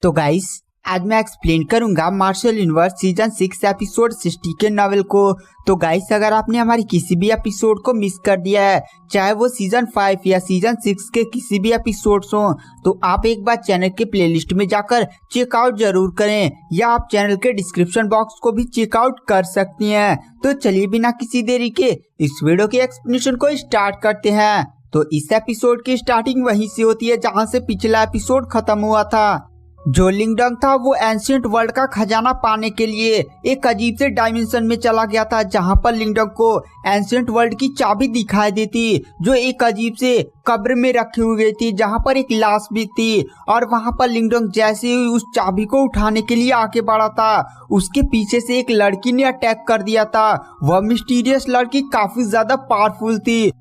तो गाइस आज मैं एक्सप्लेन करूंगा मार्शल यूनिवर्स सीजन 6 एपिसोड 60 के नॉवेल को। तो गाइस अगर आपने हमारी किसी भी एपिसोड को मिस कर दिया है, चाहे वो सीजन 5 या सीजन 6 के किसी भी एपिसोड्स हों, तो आप एक बार चैनल के प्लेलिस्ट में जाकर चेकआउट जरूर करें, या आप चैनल के डिस्क्रिप्शन बॉक्स को भी चेकआउट कर सकती हैं। तो चलिए बिना किसी देरी के इस वीडियो के एक्सप्लेनेशन को स्टार्ट करते हैं। तो इस एपिसोड की स्टार्टिंग वहीं से होती है जहां से पिछला एपिसोड खत्म हुआ था। जो लिंगडंग था वो एंशिएंट वर्ल्ड का खजाना पाने के लिए एक अजीब से डायमेंशन में चला गया था, जहां पर लिंगडंग को एंशिएंट वर्ल्ड की चाबी दिखाई देती, जो एक अजीब से कब्र में रखी हुई थी, जहां पर एक लाश भी थी। और वहां पर लिंगडंग जैसे ही उस चाबी को उठाने के लिए आगे बढ़ा था, उसके पीछे से एक लड़की ने अटैक कर दिया था। वह मिस्टीरियस लड़की काफी ज्यादा पावरफुल थी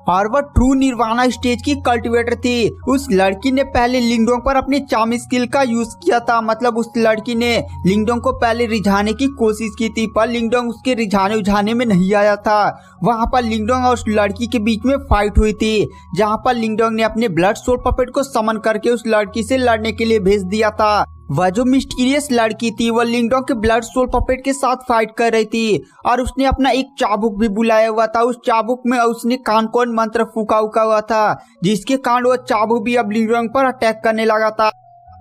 और वह ट्रू निर्वाणा स्टेज की कल्टिवेटर थी। उस लड़की ने पहले लिंगडोंग पर अपने चार्म स्किल का यूज किया था, मतलब उस लड़की ने लिंगडोंग को पहले रिझाने की कोशिश की थी, पर लिंगडोंग उसके रिझाने उझाने में नहीं आया था। वहां पर लिंगडोंग और उस लड़की के बीच में फाइट हुई थी, जहां पर लिंगडोंग ने अपने ब्लड सोल पपेट को समन करके उस लड़की से लड़ने के लिए भेज दिया था। वह जो मिस्टीरियस लड़की थी वह लिंगडोंग के ब्लड सोल पपेट के साथ फाइट कर रही थी, और उसने अपना एक चाबुक भी बुलाया हुआ था। उस चाबुक में उसने कानकोन मंत्र फूका हुआ था, जिसके कारण वह चाबुक भी अब लिंगडोंग पर अटैक करने लगा था।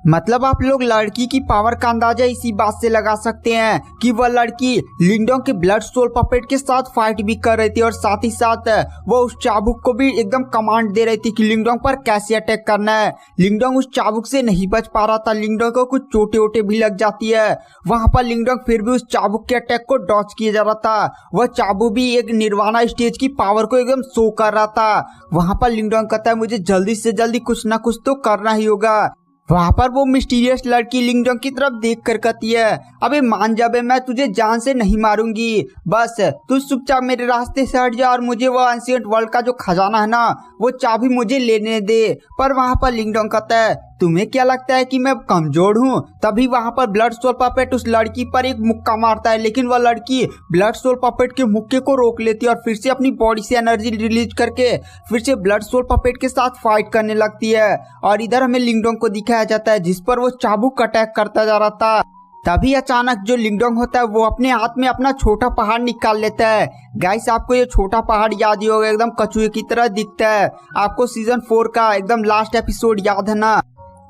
मतलब आप लोग लड़की की पावर का अंदाजा इसी बात से लगा सकते हैं कि वह लड़की लिंगडोंग के ब्लड सोल पपेट के साथ फाइट भी कर रही थी, और साथ ही साथ वो उस चाबुक को भी एकदम कमांड दे रही थी कि लिंगडोंग पर कैसे अटैक करना है। लिंगडोंग उस चाबुक से नहीं बच पा रहा था, लिंगडोंग को कुछ चोटें वोटे भी लग जाती है। वहां पर लिंगडोंग फिर भी उस चाबुक के अटैक को डॉच किया जा रहा था। वह चाबुक भी एक निर्वाणा स्टेज की पावर को एकदम शो कर रहा था। वहां पर लिंगडोंग कहता है मुझे जल्दी से जल्दी कुछ ना कुछ तो करना ही होगा। वहां पर वो मिस्टीरियस लड़की लिंगडोंग की तरफ देख कर कहती है, अबे मान जा बे, मैं तुझे जान से नहीं मारूंगी, बस तू चुपचाप मेरे रास्ते से हट जा और मुझे वो एंशिएंट वर्ल्ड का जो खजाना है ना वो चाबी मुझे लेने दे। पर वहां पर लिंगडोंग कहता है तुम्हें क्या लगता है कि मैं कमजोर हूँ? तभी वहां पर ब्लड सोल पपेट उस लड़की पर एक मुक्का मारता है, लेकिन वह लड़की ब्लड सोल पपेट के मुक्के को रोक लेती है और फिर से अपनी बॉडी से एनर्जी रिलीज करके फिर से ब्लड सोल पपेट के साथ फाइट करने लगती है। और इधर हमें लिंगडोंग को दिखाया जाता है जिस पर वो चाबुक अटैक करता जा रहा था। तभी अचानक जो लिंगडोंग होता है वो अपने हाथ में अपना छोटा पहाड़ निकाल लेता है। गाइस आपको ये छोटा पहाड़ याद ही होगा, एकदम कछुए की तरह दिखता है। आपको सीजन 4 का एकदम लास्ट एपिसोड याद है ना,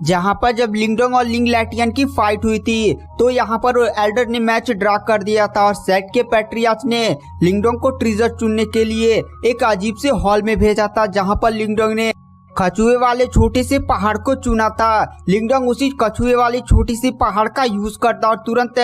जहां पर जब लिंगडोंग और लिंग लैटियन की फाइट हुई थी, तो यहाँ पर एल्डर ने मैच ड्रा कर दिया था और सेट के पैट्रियार्च ने लिंगडोंग को ट्रेजर चुनने के लिए एक अजीब से हॉल में भेजा था, जहां पर लिंगडोंग ने कछुए वाले छोटे से पहाड़ को चुना था। लिंगडोंग उसी कछुए वाले छोटे से पहाड़ का यूज करता और तुरंत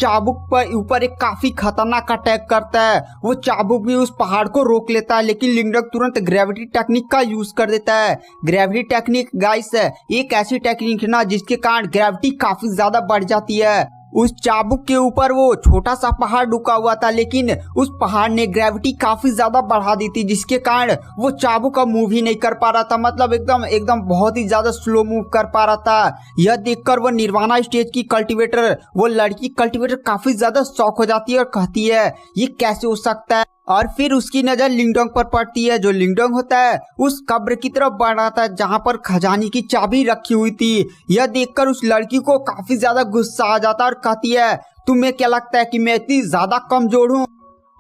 चाबुक पर ऊपर एक काफी खतरनाक अटैक करता है। वो चाबुक भी उस पहाड़ को रोक लेता है, लेकिन लिंगडोंग तुरंत ग्रेविटी टेक्निक का यूज कर देता है। ग्रेविटी टेक्निक गाइस एक ऐसी टेक्निक है ना जिसके कारण ग्रेविटी काफी ज्यादा बढ़ जाती है। उस चाबुक के ऊपर वो छोटा सा पहाड़ रुका हुआ था, लेकिन उस पहाड़ ने ग्रेविटी काफी ज्यादा बढ़ा दी थी, जिसके कारण वो चाबुक अब मूव ही नहीं कर पा रहा था, मतलब एकदम बहुत ही ज्यादा स्लो मूव कर पा रहा था। यह देखकर वो निर्वाणा स्टेज की कल्टिवेटर, वो लड़की कल्टिवेटर काफी ज्यादा शॉक हो जाती है और कहती है ये कैसे हो सकता है। और फिर उसकी नजर लिंगडोंग पर पड़ती है। जो लिंगडोंग होता है उस कब्र की तरफ बढ़ रहा था जहां पर खजाने की चाबी रखी हुई थी। यह देखकर उस लड़की को काफी ज्यादा गुस्सा आ जाता है और कहती है तुम्हें क्या लगता है कि मैं इतनी ज्यादा कमजोर हूँ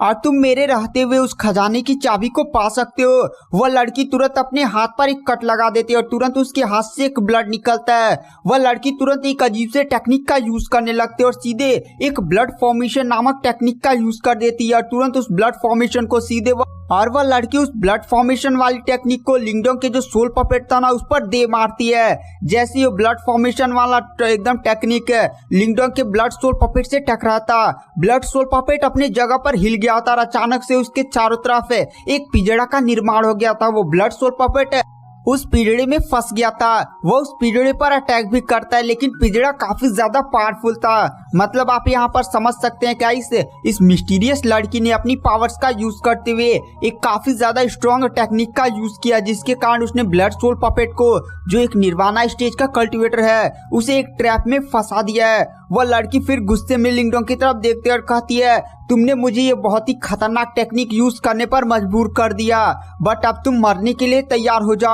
और तुम मेरे रहते हुए उस खजाने की चाबी को पा सकते हो? वह लड़की तुरंत अपने हाथ पर एक कट लगा देती है और तुरंत उसके हाथ से एक ब्लड निकलता है। वह लड़की तुरंत एक अजीब से टेक्निक का यूज करने लगती है और सीधे एक ब्लड फॉर्मेशन नामक टेक्निक का यूज कर देती है और तुरंत उस ब्लड फॉर्मेशन को सीधे वह लड़की उस ब्लड फॉर्मेशन वाली टेक्निक को लिंगडोंग के जो सोल पपेट था ना उस पर दे मारती है। जैसे ये ब्लड फॉर्मेशन वाला एकदम टेक्निक है लिंगडोंग के ब्लड सोल पपेट से टकराता, ब्लड सोल पपेट अपनी जगह पर हिल गया था और अचानक से उसके चारों तरफ एक पिंजड़ा का निर्माण हो गया था। वो ब्लड सोल पपेट उस पिंजड़े में फंस गया था। वो उस पिंजड़े पर अटैक भी करता है, लेकिन पिंजड़ा काफी ज्यादा पावरफुल था। मतलब आप यहाँ पर समझ सकते हैं कि इस मिस्टीरियस लड़की ने अपनी पावर्स का यूज करते हुए एक काफी ज्यादा स्ट्रॉन्ग टेक्निक का यूज किया, जिसके कारण उसने ब्लड सोल पपेट को, जो एक निर्वाणा स्टेज का कल्टिवेटर है, उसे एक ट्रैप में फंसा दिया है। वह लड़की फिर गुस्से में लिंगडोंग की तरफ देखते और कहती है तुमने मुझे ये बहुत ही खतरनाक टेक्निक यूज करने पर मजबूर कर दिया, बट अब तुम मरने के लिए तैयार हो जाओ।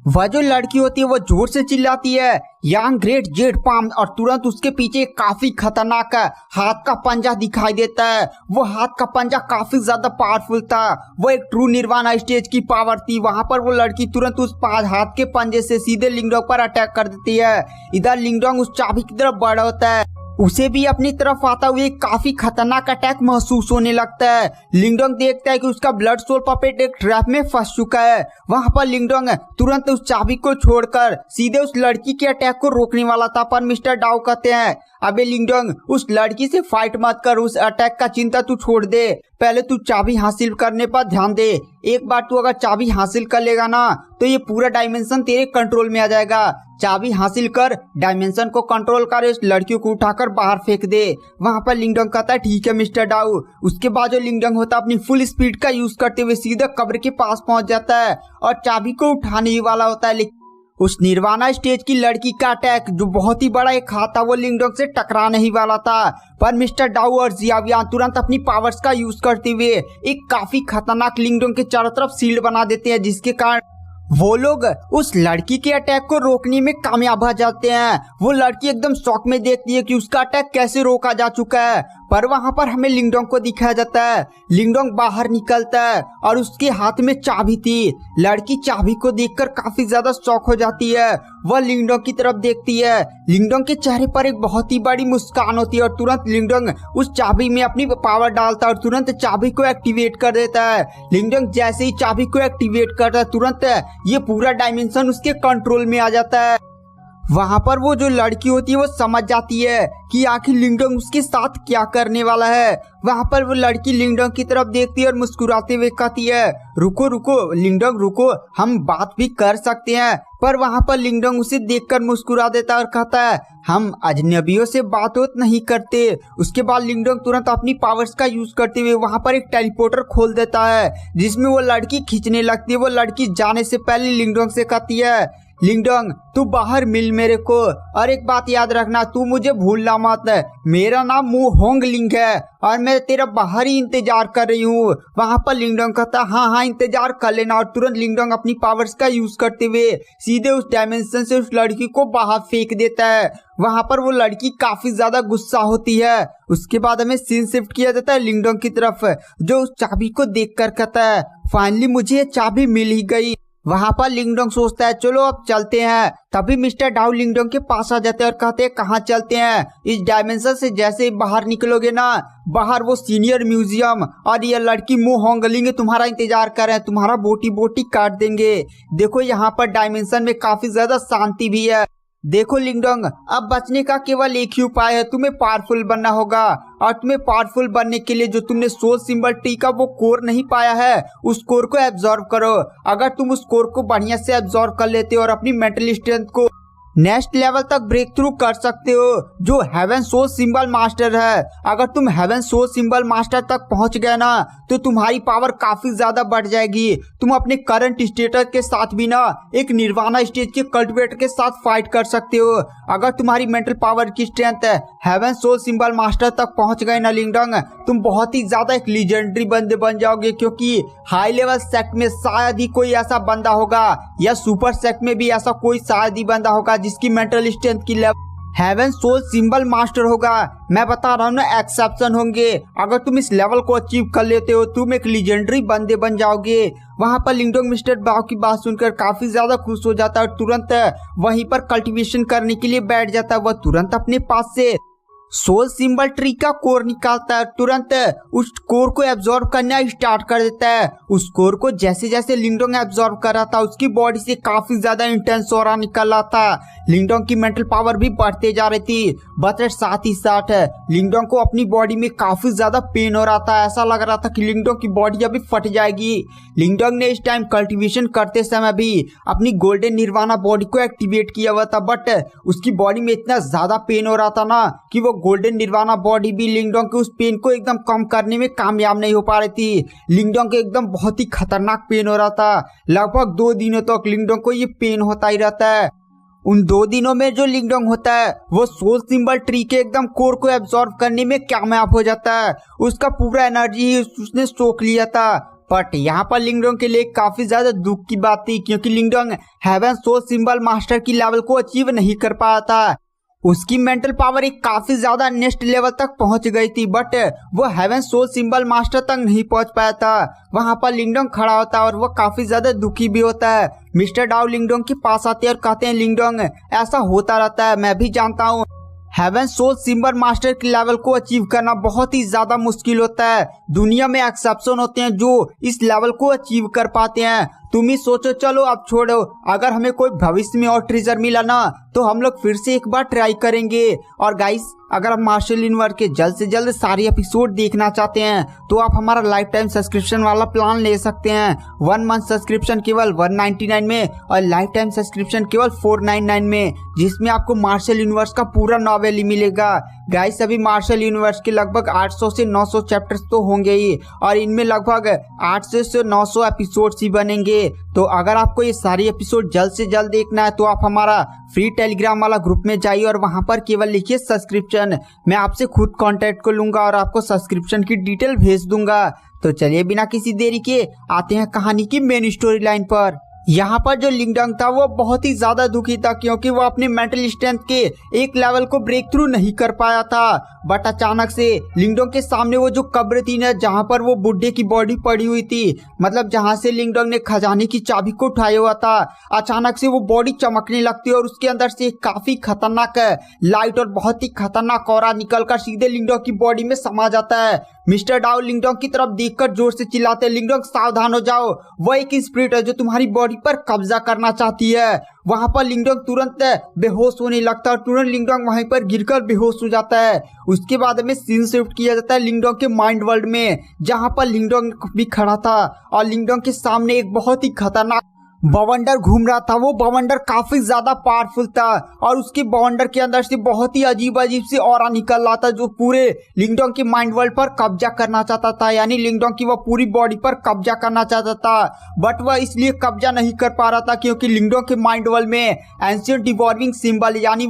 वह जो लड़की होती है वो जोर से चिल्लाती है यांग ग्रेट जेट पाम, और तुरंत उसके पीछे काफी खतरनाक हाथ का पंजा दिखाई देता है। वो हाथ का पंजा काफी ज्यादा पावरफुल था, वो एक ट्रू निर्वाणा स्टेज की पावर थी। वहां पर वो लड़की तुरंत उस हाथ के पंजे से सीधे लिंगडोंग पर अटैक कर देती है। इधर लिंगडोंग उस चाबी की तरफ बढ़ होता है, उसे भी अपनी तरफ आता हुए काफी खतरनाक अटैक महसूस होने लगता है। लिंगडोंग देखता है कि उसका ब्लड सोल पपेट एक ट्रैप में फंस चुका है। वहां पर लिंगडोंग तुरंत उस चाबी को छोड़कर सीधे उस लड़की के अटैक को रोकने वाला था, पर मिस्टर डाउ कहते हैं अबे लिंगडोंग, उस लड़की से फाइट मत कर, उस अटैक का चिंता तू छोड़ दे, पहले तू चाबी हासिल करने पर ध्यान दे। एक बार तू अगर चाबी हासिल कर लेगा ना तो ये पूरा डायमेंशन तेरे कंट्रोल में आ जाएगा। चाबी हासिल कर, डायमेंशन को कंट्रोल कर, इस लड़की को उठाकर बाहर फेंक दे। वहां पर लिंगडोंग कहता है ठीक है मिस्टर डाउ। उसके बाद जो लिंगडोंग होता है अपनी फुल स्पीड का यूज करते हुए सीधे कब्र के पास पहुंच जाता है और चाबी को उठाने ही वाला होता है, लेकिन उस निर्वाणा स्टेज की लड़की का अटैक जो बहुत ही बड़ा एक हाथ था वो लिंगडोंग से टकराने ही वाला था। पर मिस्टर डाउ और जियावियान तुरंत अपनी पावर्स का यूज करते हुए एक काफी खतरनाक लिंगडोंग के चारों तरफ शील्ड बना देते हैं, जिसके कारण वो लोग उस लड़की के अटैक को रोकने में कामयाब हो जाते हैं। वो लड़की एकदम शॉक में देखती है कि उसका अटैक कैसे रोका जा चुका है। पर वहां पर हमें लिंगडोंग को दिखाया जाता है। लिंगडोंग बाहर निकलता है और उसके हाथ में चाबी थी। लड़की चाबी को देखकर काफी ज्यादा शॉक हो जाती है। वह लिंगडोंग की तरफ देखती है। लिंगडोंग के चेहरे पर एक बहुत ही बड़ी मुस्कान होती है और तुरंत लिंगडोंग उस चाबी में अपनी पावर डालता है और तुरंत चाबी को एक्टिवेट कर देता है। लिंगडोंग जैसे ही चाबी को एक्टिवेट करता है तुरंत ये पूरा डायमेंशन उसके कंट्रोल में आ जाता है। वहां पर वो जो लड़की होती है वो समझ जाती है कि आखिर लिंगडोंग उसके साथ क्या करने वाला है। वहां पर वो लड़की लिंगडोंग की तरफ देखती है और मुस्कुराते हुए कहती है रुको रुको लिंगडोंग रुको, हम बात भी कर सकते हैं। पर वहां पर लिंगडोंग उसे देखकर मुस्कुरा देता है और कहता है हम अजनबियों से बात नहीं करते। उसके बाद लिंगडोंग तुरंत अपनी पावर्स का यूज करते हुए वहां पर एक टेलीपोर्टर खोल देता है, जिसमें वो लड़की खींचने लगती है। वो लड़की जाने से पहले लिंगडोंग से कहती है लिंगडोंग तू बाहर मिल मेरे को, और एक बात याद रखना तू मुझे भूलना मत, मेरा नाम मु होंगलिंग है और मैं तेरा बाहर ही इंतजार कर रही हूँ। वहां पर लिंगडोंग कहता हाँ इंतजार कर लेना, और तुरंत लिंगडोंग अपनी पावर्स का यूज करते हुए सीधे उस डायमेंशन से उस लड़की को बाहर फेंक देता है। वहां पर वो लड़की काफी ज्यादा गुस्सा होती है। उसके बाद हमें सीन शिफ्ट किया जाता है लिंगडोंग की तरफ, जो उस चाबी को देख कर कहता है फाइनली मुझे ये चाबी मिल ही गई। वहां पर लिंगडोंग सोचता है चलो अब चलते हैं। तभी मिस्टर डाउ लिंगडोंग के पास आ जाते हैं और कहते हैं कहाँ चलते हैं? इस डायमेंशन से जैसे ही बाहर निकलोगे ना, बाहर वो सीनियर म्यूजियम और ये लड़की मु होंगलिंग तुम्हारा इंतजार कर रहे हैं, तुम्हारा बोटी बोटी काट देंगे। देखो यहाँ पर डायमेंशन में काफी ज्यादा शांति भी है। देखो लिंगडोंग, अब बचने का केवल एक ही उपाय है, तुम्हें पावरफुल बनना होगा। और तुम्हें पावरफुल बनने के लिए जो तुमने सोल सिंबल ट्री का वो कोर नहीं पाया है, उस कोर को एब्जॉर्ब करो। अगर तुम उस कोर को बढ़िया से एब्जॉर्ब कर लेते हो और अपनी मेंटल स्ट्रेंथ को नेक्स्ट लेवल तक ब्रेक थ्रू कर सकते हो, जो हेवन सोल सिंबल मास्टर है। अगर तुम हेवन सोल सिंबल मास्टर तक पहुंच गए ना तो तुम्हारी पावर काफी ज्यादा बढ़ जाएगी। तुम अपने करंट स्टेटस के साथ भी ना एक निर्वाणा स्टेज के कल्टिवेटर के साथ फाइट कर सकते हो। अगर तुम्हारी मेंटल पावर की strength heaven soul symbol master तक पहुंच गए ना लिंगडोंग, तुम बहुत ही ज्यादा एक लीजेंडरी बंदे बन जाओगे, क्योंकि हाई लेवल सेक्ट में शायद ही कोई ऐसा बंदा होगा या सुपर सेक्ट में भी ऐसा कोई शायद ही बंदा होगा जिसकी मेंटल स्ट्रेंथ की level heaven soul symbol master होगा। मैं बता रहा हूँ ना, एक्सेप्शन होंगे। अगर तुम इस लेवल को अचीव कर लेते हो तुम एक लीजेंडरी बंदे बन जाओगे। वहां पर लिंगडोंग मिस्टर डाउ की बात सुनकर काफी ज्यादा खुश हो जाता है और तुरंत वहीं पर कल्टीवेशन करने के लिए बैठ जाता है। वह तुरंत अपने पास से सोल सिंबल ट्री का कोर निकालता है, तुरंत उस कोर को एब्जॉर्ब करना स्टार्ट कर देता है। उस कोर को जैसे जैसे लिंगडोंग एब्जॉर्ब कर रहा था उसकी बॉडी से काफी ज्यादा इंटेंस ऑरा निकल रहा था। लिंगडोंग की मेंटल पावर भी बढ़ते जा रही थी, बट साथ ही साथ लिंगडोंग को अपनी बॉडी में काफी ज्यादा पेन हो रहा था। ऐसा लग रहा था कि लिंगडोंग की बॉडी अभी फट जाएगी। लिंगडोंग ने इस टाइम कल्टीवेशन करते समय भी अपनी गोल्डन निर्वाणा बॉडी को एक्टिवेट किया हुआ था, बट उसकी बॉडी में इतना ज्यादा पेन हो रहा था ना कि वो गोल्डन निर्वाणा बॉडी भी लिंगडोंग के उस पेन को एकदम कम करने में कामयाब नहीं हो पा रही थी। लिंगडोंग के एकदम बहुत ही खतरनाक पेन हो रहा था। लगभग 2 दिनों तक लिंगडोंग को ये पेन होता ही रहता है। उन 2 दिनों में जो लिंगडोंग होता है वो सोल सिंबल ट्री के एकदम कोर को एब्जॉर्ब करने में कामयाब हो जाता है। उसका पूरा एनर्जी ही उसने सोख लिया था। बट यहाँ पर लिंगडोंग के लिए काफी ज्यादा दुख की बात थी, क्योंकि लिंगडोंग हेवन सोल सिंबल मास्टर की लेवल को अचीव नहीं कर पाया था। उसकी मेंटल पावर एक काफी ज्यादा नेक्स्ट लेवल तक पहुंच गई थी, बट वो हेवन सोल सिंबल मास्टर तक नहीं पहुंच पाया था। वहां पर लिंगडोंग खड़ा होता है और वो काफी ज्यादा दुखी भी होता है। मिस्टर डाउ लिंगडोंग के पास आते हैं और कहते हैं, लिंगडोंग ऐसा होता रहता है, मैं भी जानता हूँ हेवन सोल सिंबल मास्टर के लेवल को अचीव करना बहुत ही ज्यादा मुश्किल होता है। दुनिया में एक्सेप्शन होते हैं जो इस लेवल को अचीव कर पाते हैं। तुम ही सोचो, चलो अब छोड़ो, अगर हमें कोई भविष्य में और ट्रेजर मिला ना तो हम लोग फिर से एक बार ट्राई करेंगे। और गाइस, अगर आप मार्शल यूनिवर्स के जल्द से जल्द सारे एपिसोड देखना चाहते हैं तो आप हमारा लाइफ टाइम सब्सक्रिप्शन वाला प्लान ले सकते हैं। 1 मंथ सब्सक्रिप्शन केवल 199 में और लाइफ टाइम सब्सक्रिप्शन केवल 499 में, जिसमें आपको मार्शल यूनिवर्स का पूरा नॉवेल ही मिलेगा। गाइस, अभी मार्शल यूनिवर्स के लगभग 800 से 900 चैप्टर्स तो होंगे ही, और इनमें लगभग 800 से 900 एपिसोड्स ही बनेंगे। तो अगर आपको ये सारे एपिसोड जल्द से जल्द देखना है तो आप हमारा फ्री टेलीग्राम वाला ग्रुप में जाइए और वहां पर केवल लिखिए सब्सक्रिप्शन। मैं आपसे खुद कांटेक्ट कर लूंगा और आपको सब्सक्रिप्शन की डिटेल भेज दूंगा। तो चलिए बिना किसी देरी के आते हैं कहानी की मेन स्टोरी लाइन पर। यहाँ पर जो लिंगडोंग था वो बहुत ही ज्यादा दुखी था, क्योंकि वो अपने मेंटल स्ट्रेंथ के एक लेवल को ब्रेक थ्रू नहीं कर पाया था। बट अचानक से लिंगडोंग के सामने वो जो कब्र थी ना, जहाँ पर वो बुड्ढे की बॉडी पड़ी हुई थी, मतलब जहाँ से लिंगडोंग ने खजाने की चाबी को उठाया हुआ था, अचानक से वो बॉडी चमकने लगती है और उसके अंदर से काफी खतरनाक लाइट और बहुत ही खतरनाक ऑरा निकलकर सीधे लिंगडोंग की बॉडी में समा जाता है। मिस्टर डाउ लिंगडोंग की तरफ देखकर जोर से चिल्लाते हैं, लिंगडोंग सावधान हो जाओ, वो एक स्पिरिट है जो तुम्हारी बॉडी पर कब्जा करना चाहती है। वहां पर लिंगडोंग तुरंत बेहोश होने लगता है और तुरंत लिंगडोंग वहीं पर गिरकर बेहोश हो जाता है। उसके बाद में सीन शिफ्ट किया जाता है लिंगडोंग के माइंड वर्ल्ड में, जहां पर लिंगडोंग भी खड़ा था और लिंगडोंग के सामने एक बहुत ही खतरनाक बवंडर घूम रहा था। वो बवंडर काफी ज्यादा पावरफुल था और उसके बवंडर के अंदर से बहुत ही अजीब अजीब सी ऑरा निकल रहा था, जो पूरे लिंगडोंग के माइंड वर्ल्ड पर कब्जा करना चाहता था। यानी लिंगडोंग की वो पूरी बॉडी पर कब्जा करना चाहता था, बट वह इसलिए कब्जा नहीं कर पा रहा था क्योंकि लिंगडोंग के माइंड वर्ल्ड में एंशिएंट डिवॉर्मिंग सिंबल यानी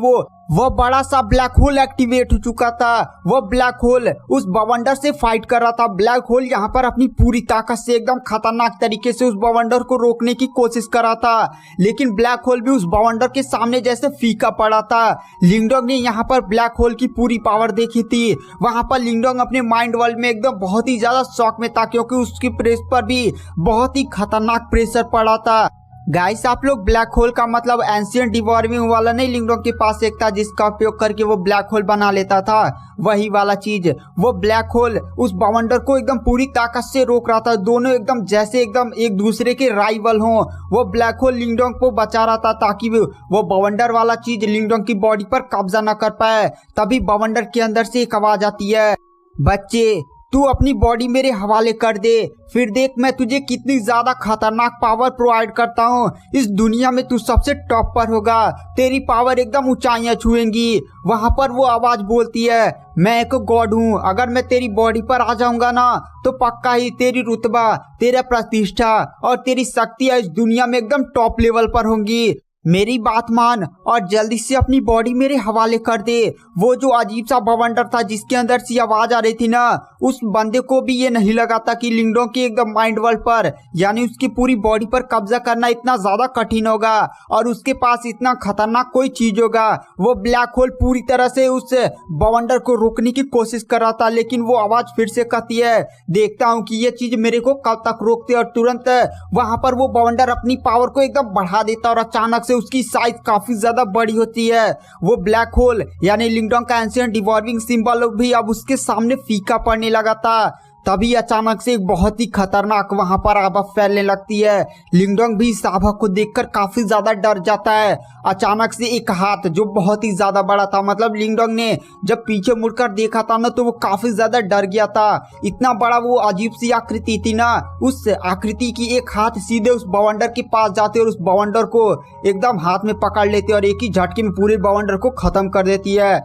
वो बड़ा सा ब्लैक होल एक्टिवेट हो चुका था। वो ब्लैक होल उस बवंडर से फाइट कर रहा था। ब्लैक होल यहाँ पर अपनी पूरी ताकत से एकदम खतरनाक तरीके से उस बवंडर को रोकने की कोशिश कर रहा था, लेकिन ब्लैक होल भी उस बवंडर के सामने जैसे फीका पड़ा था। लिंगडोंग ने यहाँ पर ब्लैक होल की पूरी पावर देखी थी। वहां पर लिंगडोंग अपने माइंड वर्ल्ड में एकदम बहुत ही ज्यादा शॉक में था, क्योंकि उसकी प्रेस पर भी बहुत ही खतरनाक प्रेशर पड़ा था। गाइस, आप लोग ब्लैक होल का मतलब एंशिएंट डिवॉर्मिंग वाला नहीं, लिंगडोंग के पास एक था जिसका उपयोग करके वो ब्लैक होल बना लेता था, वही वाला चीज। वो ब्लैक होल उस बवंडर को एकदम पूरी ताकत से रोक रहा था। दोनों एकदम जैसे एकदम एक दूसरे के राइवल हों। वो ब्लैक होल लिंगडोंग को बचा रहा था ताकि वो बवंडर वाला चीज लिंगडोंग की बॉडी पर कब्जा न कर पाए। तभी बवंडर के अंदर से एक आवाज आती है, बच्चे तू अपनी बॉडी मेरे हवाले कर दे, फिर देख मैं तुझे कितनी ज्यादा खतरनाक पावर प्रोवाइड करता हूँ। इस दुनिया में तू सबसे टॉप पर होगा, तेरी पावर एकदम ऊंचाइयां छुएंगी। वहां पर वो आवाज बोलती है, मैं एक गॉड हूँ, अगर मैं तेरी बॉडी पर आ जाऊंगा ना तो पक्का ही तेरी रुतबा, तेरा प्रतिष्ठा और तेरी शक्तियां इस दुनिया में एकदम टॉप लेवल पर होंगी। मेरी बात मान और जल्दी से अपनी बॉडी मेरे हवाले कर दे। वो जो अजीब सा बवंडर था जिसके अंदर से आवाज आ रही थी ना, उस बंदे को भी ये नहीं लगा था कि लिंगडोंग के एकदम माइंड वर्ल्ड पर यानी उसकी पूरी बॉडी पर कब्जा करना इतना ज्यादा कठिन होगा और उसके पास इतना खतरनाक कोई चीज होगा। वो ब्लैक होल पूरी तरह से उस बवंडर को रोकने की कोशिश कर रहा था, लेकिन वो आवाज फिर से कहती है, देखता हूँ कि ये चीज मेरे को कब तक रोकते। और तुरंत वहां पर वो बवंडर अपनी पावर को एकदम बढ़ा देता और अचानक से उसकी साइज काफी ज्यादा बड़ी होती है। वो ब्लैक होल यानी लिंगडोंग का एंशिएंट डिवॉर्मिंग सिंबल भी अब उसके सामने फीका पड़ने लगा था। तभी अचानक से एक बहुत ही खतरनाक वहां पर आभा फैलने लगती है। लिंगडोंग भी इस आभा को देखकर काफी ज्यादा डर जाता है। अचानक से एक हाथ जो बहुत ही ज्यादा बड़ा था, मतलब लिंगडोंग ने जब पीछे मुड़कर देखा था ना तो वो काफी ज्यादा डर गया था। इतना बड़ा वो अजीब सी आकृति थी ना, उस आकृति की एक हाथ सीधे उस बवंडर के पास जाते और उस बवंडर को एकदम हाथ में पकड़ लेते और एक ही झटके में पूरे बवंडर को खत्म कर देती है।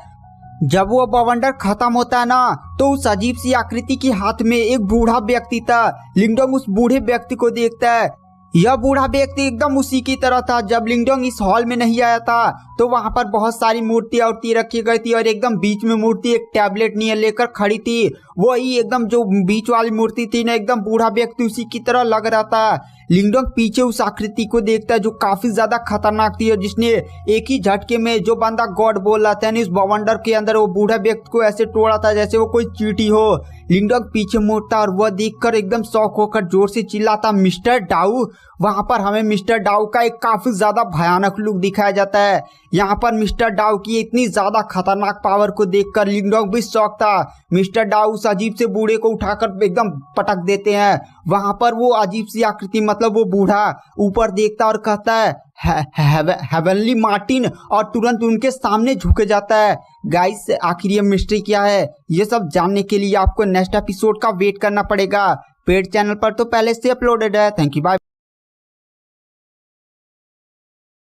जब वो बवंडर खत्म होता है ना तो उस अजीब सी आकृति के हाथ में एक बूढ़ा व्यक्ति था। लिंगडोंग उस बूढ़े व्यक्ति को देखता है। यह बूढ़ा व्यक्ति एकदम उसी की तरह था। जब लिंगडोंग इस हॉल में नहीं आया था तो वहां पर बहुत सारी मूर्तियां उर्तियां रखी गई थी और एकदम बीच में मूर्ति एक टैबलेट नहीं लेकर खड़ी थी। वही एकदम जो बीच वाली मूर्ति थी ना, एकदम बूढ़ा व्यक्ति उसी की तरह लग रहा था। लिंगडोंग पीछे उस आकृति को देखता है जो काफी ज्यादा खतरनाक थी और जिसने एक ही झटके में जो बंदा गॉड बोल रहा था इस बवंडर के अंदर वो बूढ़ा व्यक्ति को ऐसे तोड़ा था जैसे वो कोई चींटी हो। लिंगडोंग पीछे मुड़ता और वह देखकर एकदम शॉक होकर जोर से चिल्लाता मिस्टर डाउ। वहां पर हमें मिस्टर डाउ का एक काफी ज्यादा भयानक लुक दिखाया जाता है। यहाँ पर मिस्टर डाउ की इतनी ज्यादा खतरनाक पावर को देखकर लिंगडोंग भी शॉक था। मिस्टर डाउ उस अजीब से बूढ़े को उठाकर एकदम पटक देते हैं। वहां पर वो अजीब सी आकृति मतलब वो बूढ़ा ऊपर देखता और कहता है हेवनली मार्टिन और तुरंत उनके सामने झुक जाता है। गाइस आखिर ये मिस्ट्री क्या है, ये सब जानने के लिए आपको नेक्स्ट एपिसोड का वेट करना पड़ेगा। पेड चैनल पर तो पहले से अपलोडेड है। Thank you, bye.